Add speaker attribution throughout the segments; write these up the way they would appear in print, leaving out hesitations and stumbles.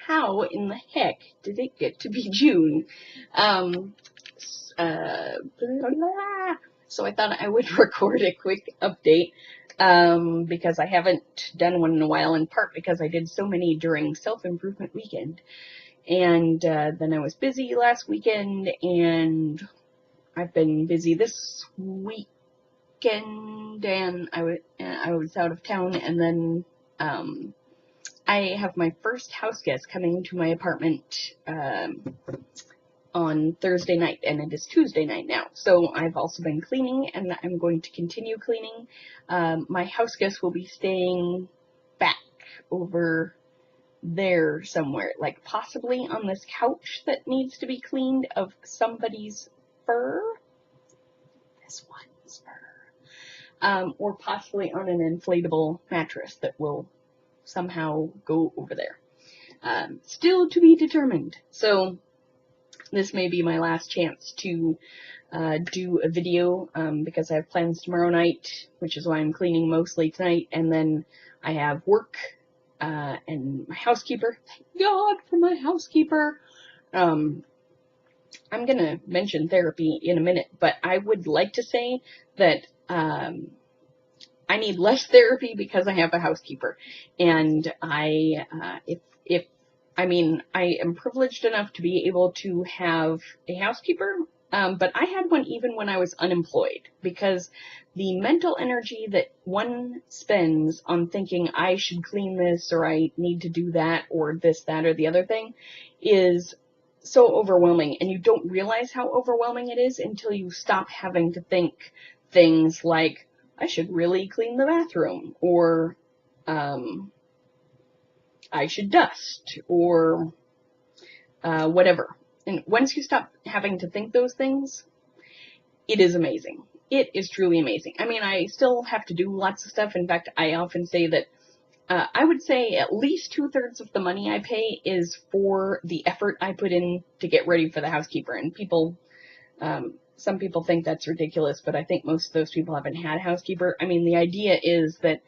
Speaker 1: how in the heck did it get to be June? Blah, blah, blah. So I thought I would record a quick update because I haven't done one in a while, in part because I did so many during self-improvement weekend. And then I was busy last weekend, and I've been busy this weekend, and I was out of town, and then I have my first house guest coming to my apartment on Thursday night, and it is Tuesday night now. So I've also been cleaning, and I'm going to continue cleaning. My house guest will be staying back over there somewhere, like possibly on this couch that needs to be cleaned of somebody's fur. This one's fur. Or possibly on an inflatable mattress that will somehow go over there. Still to be determined. So this may be my last chance to do a video because I have plans tomorrow night, which is why I'm cleaning mostly tonight, and then I have work and my housekeeper. Thank God for my housekeeper. I'm going to mention therapy in a minute, but I would like to say that I need less therapy because I have a housekeeper, and I am privileged enough to be able to have a housekeeper, but I had one even when I was unemployed, because the mental energy that one spends on thinking I should clean this, or I need to do that, or this, that, or the other thing is so overwhelming, and you don't realize how overwhelming it is until you stop having to think things like, I should really clean the bathroom, or I should dust, or whatever. And once you stop having to think those things, it is amazing. It is truly amazing. I mean, I still have to do lots of stuff. In fact, I often say that I would say at least 2/3 of the money I pay is for the effort I put in to get ready for the housekeeper. And people, some people think that's ridiculous, but I think most of those people haven't had a housekeeper. I mean, the idea is that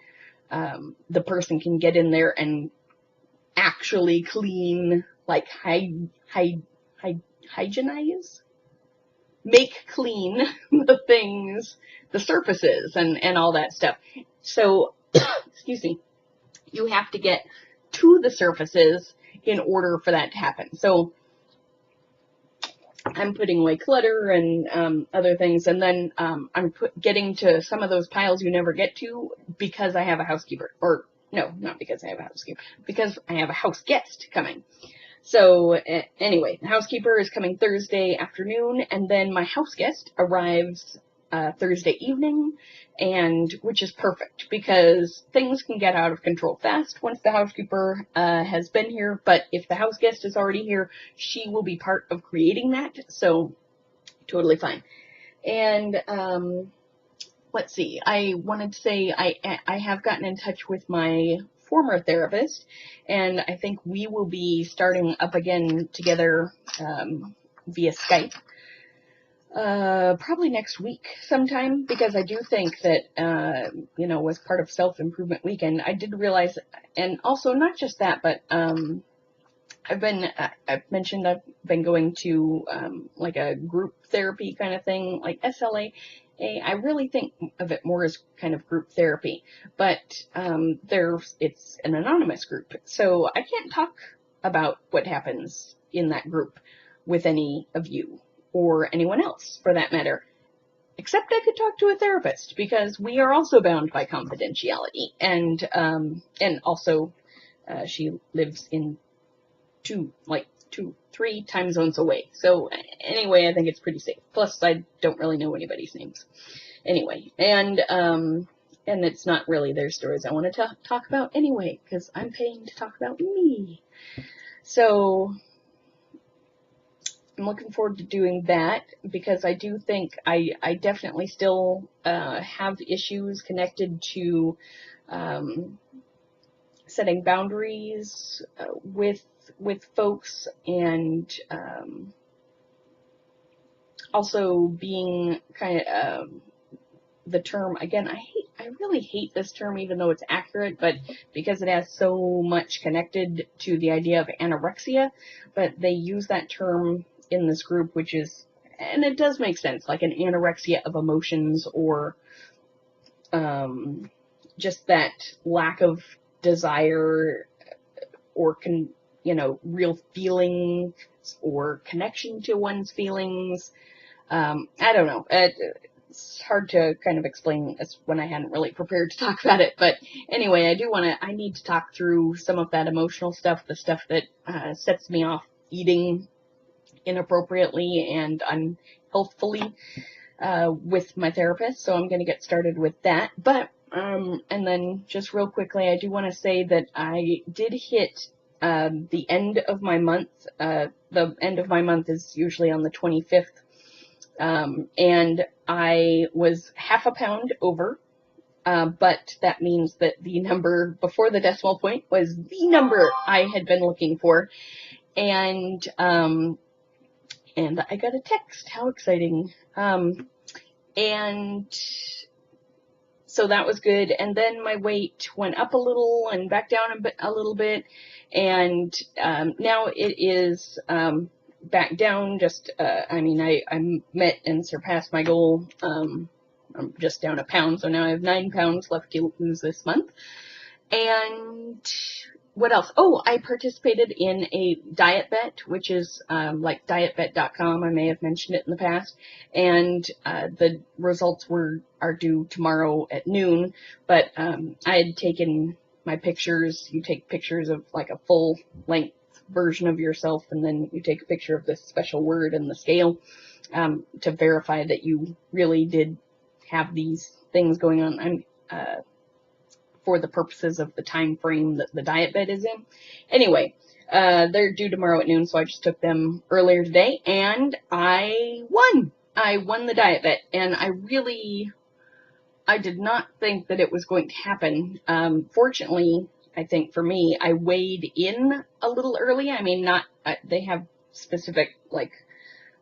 Speaker 1: the person can get in there and actually clean, like hygienize? Make clean the things, the surfaces, and all that stuff. So, excuse me, you have to get to the surfaces in order for that to happen. So, I'm putting away clutter and other things, and then I'm getting to some of those piles you never get to because I have a housekeeper. Or, no, not because I have a housekeeper, because I have a house guest coming. So, anyway, the housekeeper is coming Thursday afternoon, and then my house guest arrives Thursday evening, and which is perfect, because things can get out of control fast once the housekeeper has been here, but if the house guest is already here, she will be part of creating that, so totally fine. And let's see, I wanted to say I have gotten in touch with my former therapist, and I think we will be starting up again together via Skype probably next week sometime, because I do think that was part of self-improvement weekend. I did realize, and also not just that, but I've mentioned I've been going to like a group therapy kind of thing, like SLA. I really think of it more as kind of group therapy, but it's an anonymous group, so I can't talk about what happens in that group with any of you or anyone else for that matter, except I could talk to a therapist, because we are also bound by confidentiality, and also she lives in 3 time zones away. So anyway, I think it's pretty safe. Plus, I don't really know anybody's names. Anyway, and it's not really their stories I want to talk about anyway, because I'm paying to talk about me. So I'm looking forward to doing that, because I do think I definitely still have issues connected to setting boundaries with folks, and also being kind of the term, again, I really hate this term even though it's accurate, but because it has so much connected to the idea of anorexia, but they use that term in this group, which is, and it does make sense, like an anorexia of emotions, or just that lack of desire or real feelings or connection to one's feelings. I don't know. It's hard to kind of explain this when I hadn't really prepared to talk about it. But anyway, I need to talk through some of that emotional stuff, the stuff that sets me off eating inappropriately and unhealthfully with my therapist. So I'm going to get started with that. But, and then just real quickly, I do want to say that I did hit the end of my month. The end of my month is usually on the 25th. And I was half a pound over, but that means that the number before the decimal point was the number I had been looking for. And I got a text. How exciting. And so that was good. And then my weight went up a little and back down a little bit. And now it is back down. Just, I met and surpassed my goal. I'm just down a pound. So now I have 9 pounds left to lose this month. And what else? Oh, I participated in a diet bet, which is like dietbet.com. I may have mentioned it in the past. And the results are due tomorrow at noon. But I had taken my pictures. You take pictures of like a full length version of yourself, and then you take a picture of this special word in the scale to verify that you really did have these things going on. I'm for the purposes of the time frame that the diet bet is in. Anyway, they're due tomorrow at noon, so I just took them earlier today, and I won. I won the diet bet, and I did not think that it was going to happen. Fortunately, I think for me, I weighed in a little early. I mean, they have specific, like,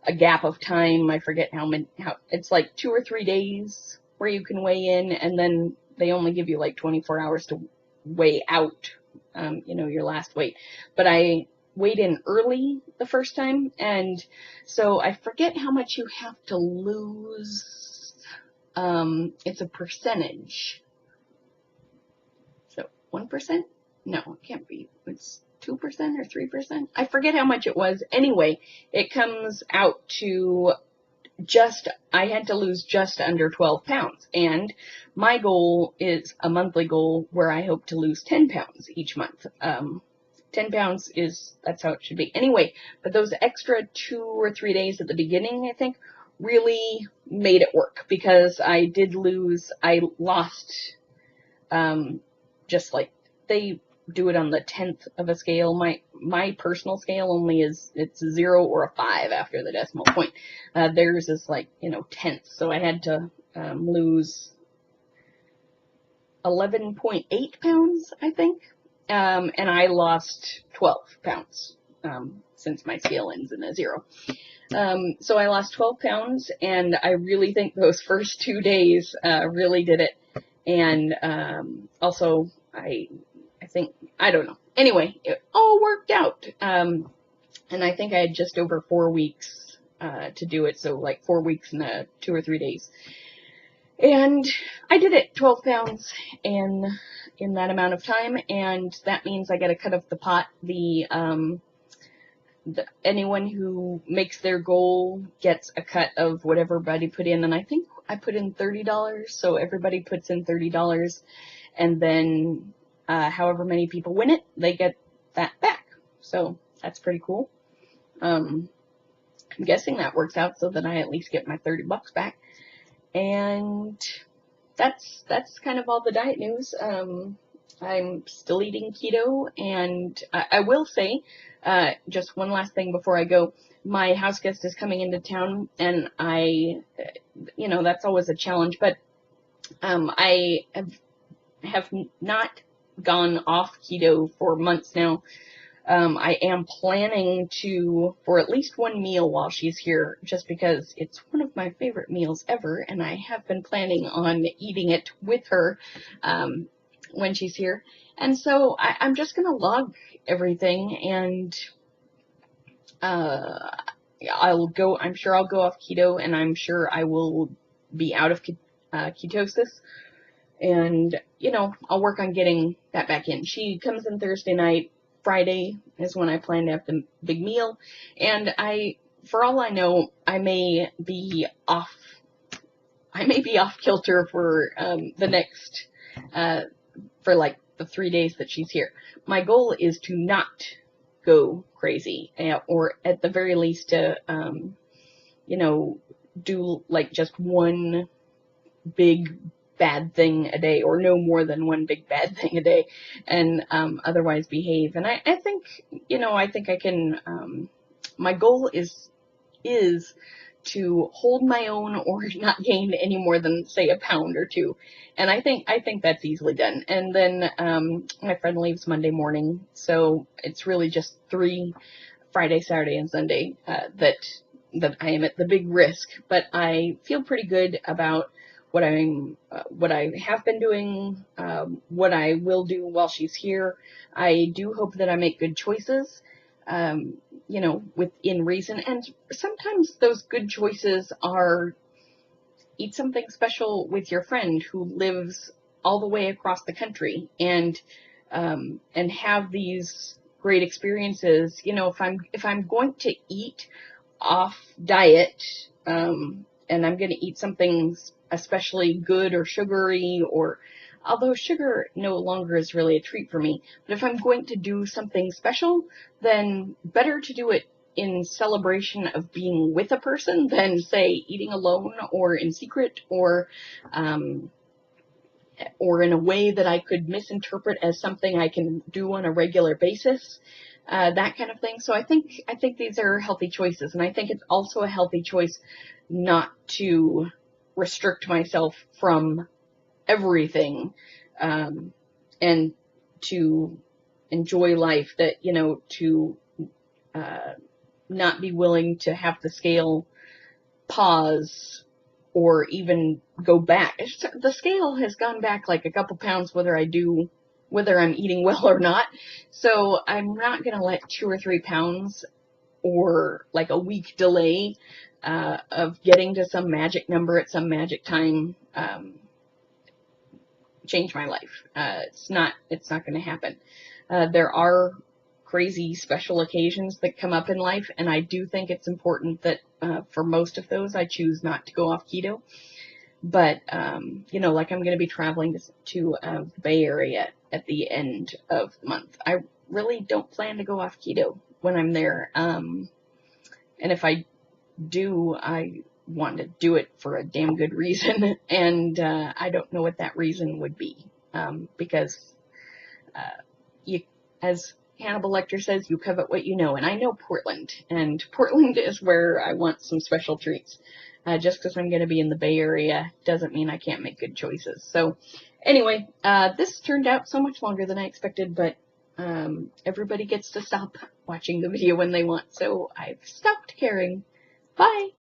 Speaker 1: a gap of time. I forget how it's like 2 or 3 days where you can weigh in, and then they only give you like 24 hours to weigh out, your last weight. But I weighed in early the first time, and so I forget how much you have to lose. It's a percentage. So 1%? No, it can't be. It's 2% or 3%. I forget how much it was. Anyway, it comes out to I had to lose just under 12 pounds. And my goal is a monthly goal where I hope to lose 10 pounds each month. 10 pounds that's how it should be. Anyway, but those extra 2 or 3 days at the beginning, I think, really made it work, because I lost, just like they do it on the 10th of a scale. My personal scale only it's 0 or a 5 after the decimal point. Theirs is like, tenths. So I had to lose 11.8 pounds, I think. And I lost 12 pounds, since my scale ends in a 0. So I lost 12 pounds, and I really think those first 2 days really did it. And also, I think, I don't know. Anyway, it all worked out. And I think I had just over 4 weeks to do it, so like 4 weeks and 2 or 3 days. And I did it, 12 pounds in that amount of time, and that means I got a cut of the pot. Anyone who makes their goal gets a cut of whatever everybody put in, and I think I put in $30, so everybody puts in $30, and then however many people win it, they get that back. So that's pretty cool. I'm guessing that works out so that I at least get my $30 back. And that's kind of all the diet news. I'm still eating keto, and I will say, just one last thing before I go, my house guest is coming into town, and that's always a challenge, but I have not gone off keto for months now. I am planning to, for at least one meal while she's here, just because it's one of my favorite meals ever, and I have been planning on eating it with her when she's here. And so I'm just going to log everything, and I'm sure I'll go off keto, and I'm sure I will be out of ketosis. And, I'll work on getting that back in. She comes in Thursday night. Friday is when I plan to have the big meal. And for all I know, I may be off kilter for the next, for like the 3 days that she's here. My goal is to not go crazy, or at the very least to, do like just one big bad thing a day, or no more than one big bad thing a day, and otherwise behave. And I think, I think I can, my goal is to hold my own, or not gain any more than, say, a pound or two. And I think that's easily done. And then my friend leaves Monday morning, so it's really just Friday, Saturday, and Sunday that I am at the big risk. But I feel pretty good about what I have been doing, what I will do while she's here. I do hope that I make good choices, within reason. And sometimes those good choices are eat something special with your friend who lives all the way across the country, and have these great experiences. If I'm going to eat off diet, and I'm going to eat something especially good or sugary, or although sugar no longer is really a treat for me, but if I'm going to do something special, then better to do it in celebration of being with a person than, say, eating alone or in secret, or in a way that I could misinterpret as something I can do on a regular basis. That kind of thing. So I think these are healthy choices, and I think it's also a healthy choice not to restrict myself from everything, and to enjoy life. That to not be willing to have the scale pause or even go back. The scale has gone back like a couple pounds whether I'm eating well or not. So I'm not going to let 2 or 3 pounds, or like a week delay of getting to some magic number at some magic time, change my life. It's not going to happen. There are crazy special occasions that come up in life, and I do think it's important that for most of those I choose not to go off keto. But, like I'm going to be traveling to the Bay Area at the end of the month. I really don't plan to go off keto when I'm there. And if I do, I want to do it for a damn good reason. And I don't know what that reason would be. Because as Hannibal Lecter says, you covet what you know. And I know Portland. And Portland is where I want some special treats. Just because I'm going to be in the Bay Area doesn't mean I can't make good choices. So anyway, this turned out so much longer than I expected, but everybody gets to stop watching the video when they want, so I've stopped caring. Bye!